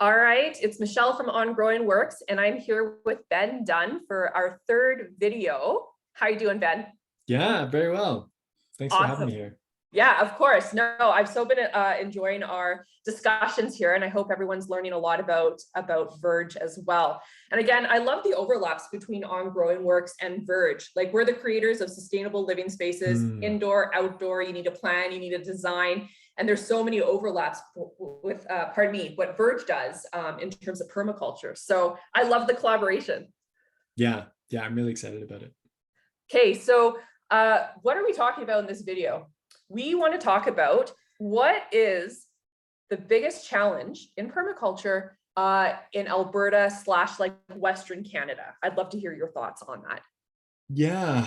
All right, it's Michelle from On Growing Works, and I'm here with Ben Dunn for our third video. How you doing, Ben? Yeah, very well. Thanks for having me Awesome. here. Yeah, of course. No, I've so been enjoying our discussions here, and I hope everyone's learning a lot about Verge as well. And again, I love the overlaps between On Growing Works and Verge. Like, we're the creators of sustainable living spaces, indoor, outdoor. You need a plan, you need a design, and there's so many overlaps with, what Verge does in terms of permaculture. So I love the collaboration. Yeah, I'm really excited about it. Okay, so what are we talking about in this video? We want to talk about what is the biggest challenge in permaculture in Alberta / like Western Canada. I'd love to hear your thoughts on that. Yeah,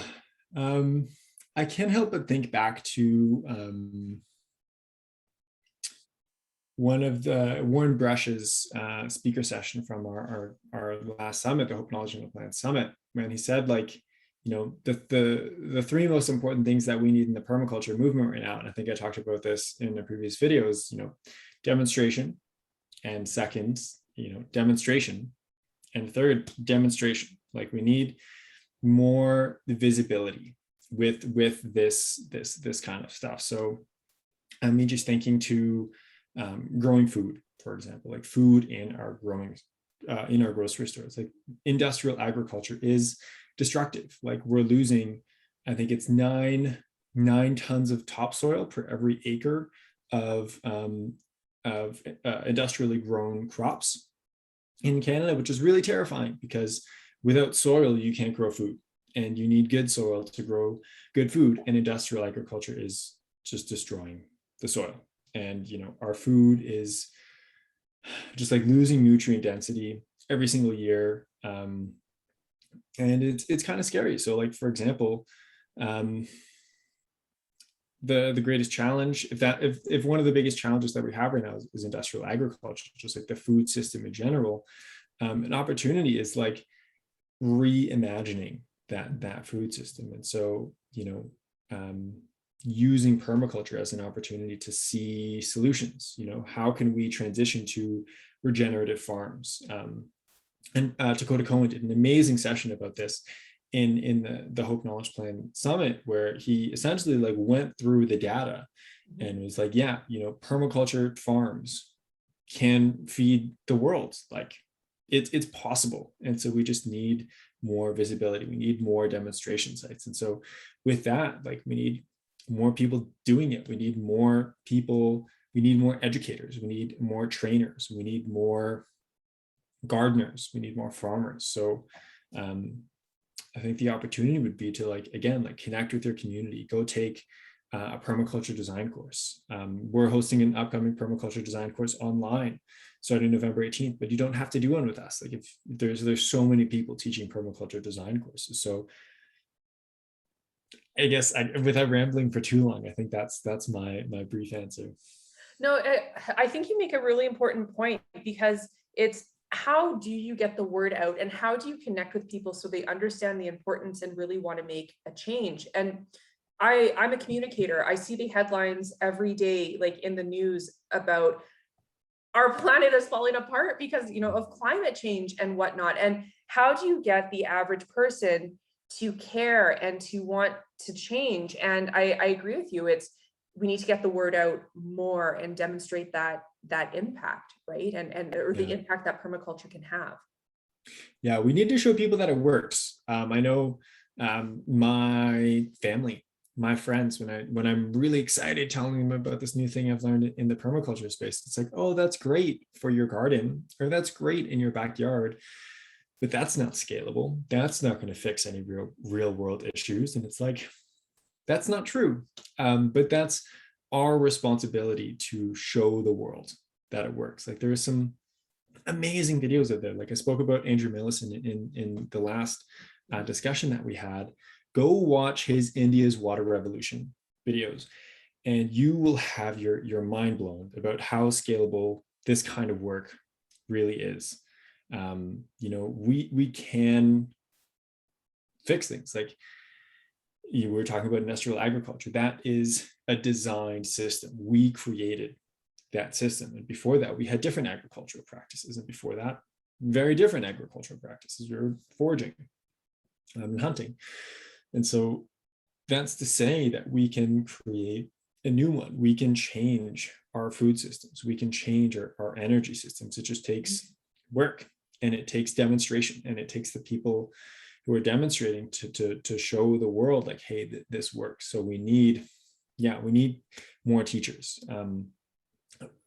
I can't help but think back to one of the Warren Brush's speaker session from our last summit, the Hope Knowledge and Plant Summit, when he said, like, the three most important things that we need in the permaculture movement right now, and I think I talked about this in a previous video, is demonstration, and second, demonstration, and third, demonstration. Like, we need more visibility with this kind of stuff. So I mean, just thinking to growing food, for example, like food in our grocery stores. Like, industrial agriculture is destructive. Like, we're losing, I think it's nine tons of topsoil per every acre of industrially grown crops in Canada, which is really terrifying, because without soil, you can't grow food, and you need good soil to grow good food. And industrial agriculture is just destroying the soil. And, our food is just like losing nutrient density every single year. And it's kind of scary. So, like, for example, the greatest challenge, if one of the biggest challenges that we have right now is industrial agriculture, just like the food system in general, an opportunity is like reimagining that food system. And so, using permaculture as an opportunity to see solutions. How can we transition to regenerative farms? And Dakota Cohen did an amazing session about this in the Hope Knowledge Plan Summit, where he essentially like went through the data and was like, yeah, permaculture farms can feed the world. Like, it's possible. And so we just need more visibility. We need more demonstration sites. And so with that, like, we need more people doing it. We need more people. We need more educators. We need more trainers. We need more gardeners. We need more farmers. So I think the opportunity would be to, like, again, like, connect with your community. Go take a permaculture design course. We're hosting an upcoming permaculture design course online starting November 18th, but you don't have to do one with us. Like, if there's so many people teaching permaculture design courses. So I guess without rambling for too long, I think that's my brief answer. No, I think you make a really important point, because it's how do you get the word out, and how do you connect with people so they understand the importance and really want to make a change? And I'm a communicator. I see the headlines every day, like in the news, about our planet is falling apart because, of climate change and whatnot. And how do you get the average person to care and to want to change? And I agree with you. We need to get the word out more and demonstrate that impact, right? Or the impact that permaculture can have. Yeah, we need to show people that it works. I know my family, my friends, when I'm really excited telling them about this new thing I've learned in the permaculture space, it's like, oh, that's great for your garden, or that's great in your backyard, but that's not scalable. That's not going to fix any real world issues. And it's like, that's not true. But that's our responsibility to show the world that it works. Like, there are some amazing videos out there. Like, I spoke about Andrew Millison in the last discussion that we had. Go watch his India's Water Revolution videos, and you will have your mind blown about how scalable this kind of work really is. We can fix things. Like, you were talking about industrial agriculture. That is a designed system we created. that system. And before that, we had different agricultural practices. And before that, very different agricultural practices. We were foraging and hunting. And so that's to say that we can create a new one. We can change our food systems. We can change our energy systems. It just takes work, and it takes demonstration, and it takes the people who are demonstrating to show the world like, hey, this works. So we need more teachers.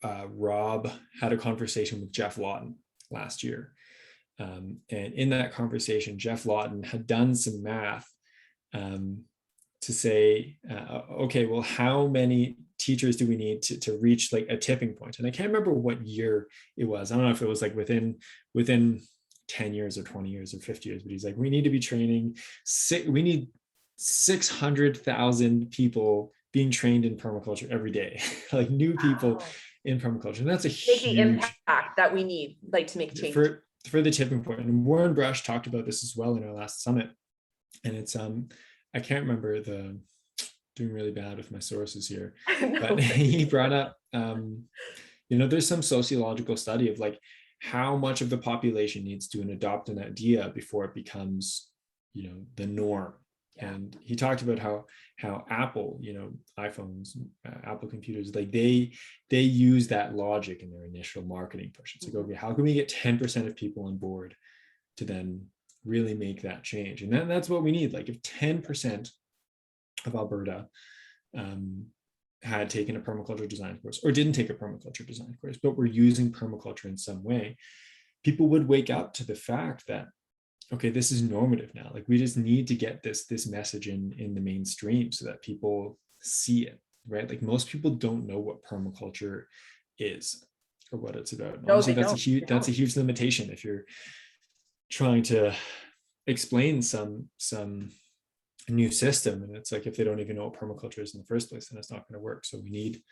Rob had a conversation with Jeff Lawton last year. And in that conversation, Jeff Lawton had done some math to say, okay, well, how many teachers do we need to reach like a tipping point? And I can't remember what year it was. I don't know if it was like within 10 years or 20 years or 50 years, but he's like, we need to be training, we need 600,000 people being trained in permaculture every day, like new people in permaculture. And that's a huge the impact that we need, like, to make change. For the tipping point. And Warren Brush talked about this as well in our last summit. And it's, I can't remember doing really bad with my sources here, but he brought up, there's some sociological study of like how much of the population needs to adopt an idea before it becomes, the norm. Yeah. And he talked about how Apple, iPhones, Apple computers, like they use that logic in their initial marketing push. It's like, okay, how can we get 10% of people on board to then really make that change? And then that's what we need. Like if 10% of Alberta had taken a permaculture design course, or didn't take a permaculture design course, but were using permaculture in some way, people would wake up to the fact that, okay, this is normative now. Like we just need to get this message in the mainstream so that people see it, right? Like most people don't know what permaculture is or what it's about. And honestly, that's a huge limitation if you're trying to explain some new system. And it's like, if they don't even know what permaculture is in the first place, then it's not going to work. So we need,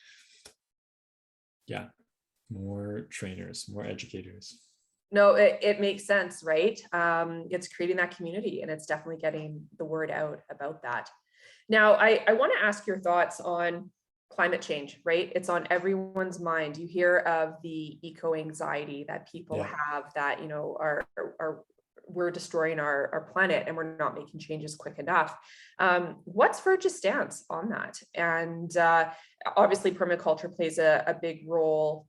more trainers, more educators. No, it makes sense, right? It's creating that community, and it's definitely getting the word out about that. Now, I want to ask your thoughts on climate change, right? It's on everyone's mind. You hear of the eco-anxiety that people have, that, we're destroying our planet and we're not making changes quick enough. What's Verge's stance on that? And obviously permaculture plays a big role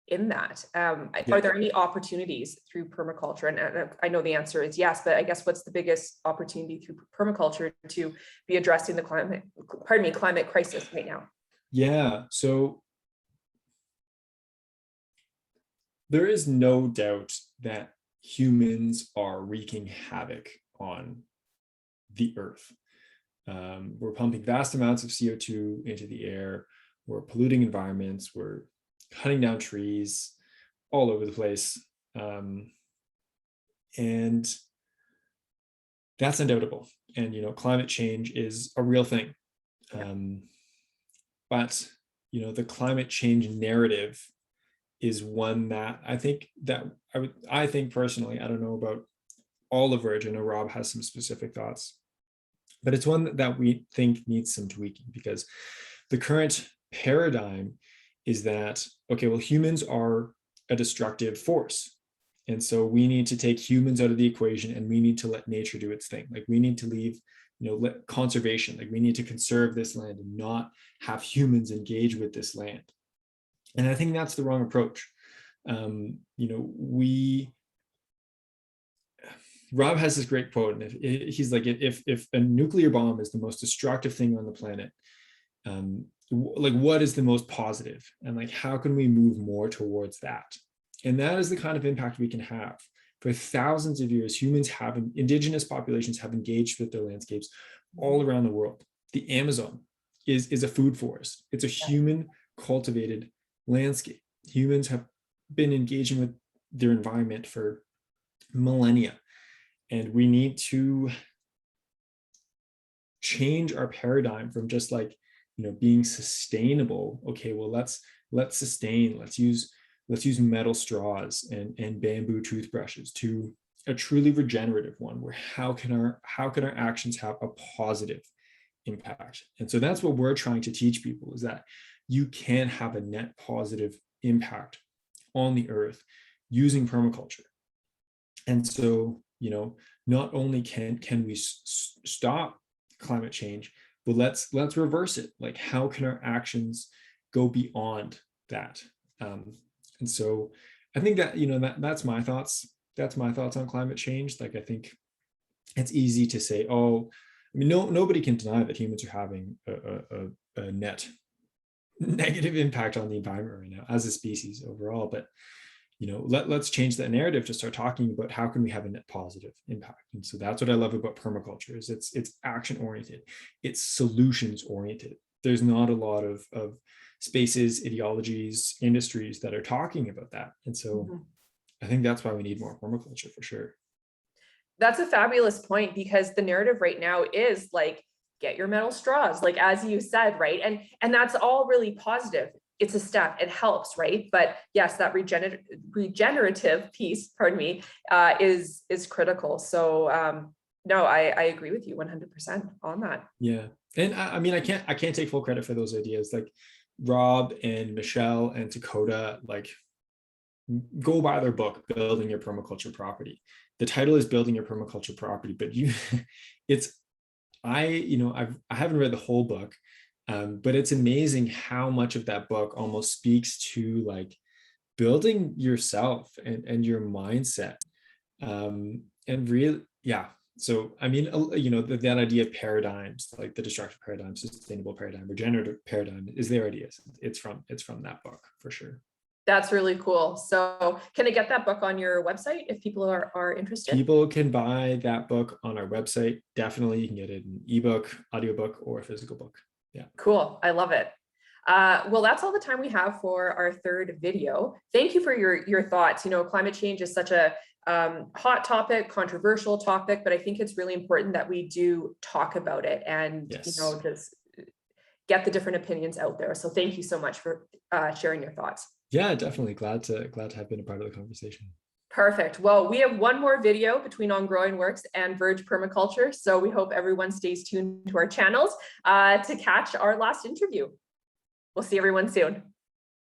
in that. Are there any opportunities through permaculture? And I know the answer is yes, but I guess what's the biggest opportunity through permaculture to be addressing the climate crisis right now? Yeah, so there is no doubt that humans are wreaking havoc on the earth. We're pumping vast amounts of CO2 into the air. We're polluting environments. We're cutting down trees all over the place. And that's undoubtable. And, climate change is a real thing. But, the climate change narrative is one that I think personally, I don't know about all of Verge. I know Rob has some specific thoughts, but it's one that we think needs some tweaking, because the current paradigm is that, okay, well, humans are a destructive force. And so we need to take humans out of the equation, and we need to let nature do its thing. Like we need to leave, conservation, like we need to conserve this land and not have humans engage with this land. And I think that's the wrong approach. Rob has this great quote, and he's like, if a nuclear bomb is the most destructive thing on the planet, like what is the most positive, and like how can we move more towards that? And that is the kind of impact we can have. For thousands of years, indigenous populations have engaged with their landscapes all around the world. The Amazon is a food forest. It's a human cultivated landscape. Humans have been engaging with their environment for millennia, and we need to change our paradigm from just like, being sustainable. Okay, well, let's sustain, let's use metal straws and bamboo toothbrushes, to a truly regenerative one, where how can our actions have a positive impact? And so that's what we're trying to teach people, is that you can have a net positive impact on the earth using permaculture. And so, not only can we stop climate change, but let's reverse it. Like, how can our actions go beyond that? And so I think that, that's my thoughts. That's my thoughts on climate change. Like, I think it's easy to say, oh, I mean, nobody can deny that humans are having a net negative impact on the environment right now as a species overall. But let's change that narrative to start talking about how can we have a net positive impact. And so that's what I love about permaculture, is it's action oriented, it's solutions oriented. There's not a lot of spaces, ideologies, industries that are talking about that. And so I think that's why we need more permaculture for sure. That's a fabulous point, because the narrative right now is like, get your metal straws, like as you said, right? And that's all really positive. It's a step, it helps, right? But yes, that regenerative piece, pardon me, is critical. So no, I agree with you 100% on that. Yeah. And I mean, I can't take full credit for those ideas. Like, Rob and Michelle and Dakota, like, go buy their book, Building Your Permaculture Property. The title is Building Your Permaculture Property, but I haven't read the whole book, but it's amazing how much of that book almost speaks to like building yourself and your mindset. And really, yeah. So, I mean, that idea of paradigms, like the destructive paradigm, sustainable paradigm, regenerative paradigm, is their ideas. It's from that book for sure. That's really cool. So can I get that book on your website if people are interested? People can buy that book on our website. Definitely, you can get it in ebook, audiobook, or physical book. Yeah. Cool. I love it. Well, that's all the time we have for our third video. Thank you for your thoughts. Climate change is such a hot topic, controversial topic, but I think it's really important that we do talk about it and, yes, just get the different opinions out there. So thank you so much for sharing your thoughts. Yeah, definitely. Glad to have been a part of the conversation. Perfect. Well, we have one more video between On Growing Works and Verge Permaculture. So we hope everyone stays tuned to our channels to catch our last interview. We'll see everyone soon.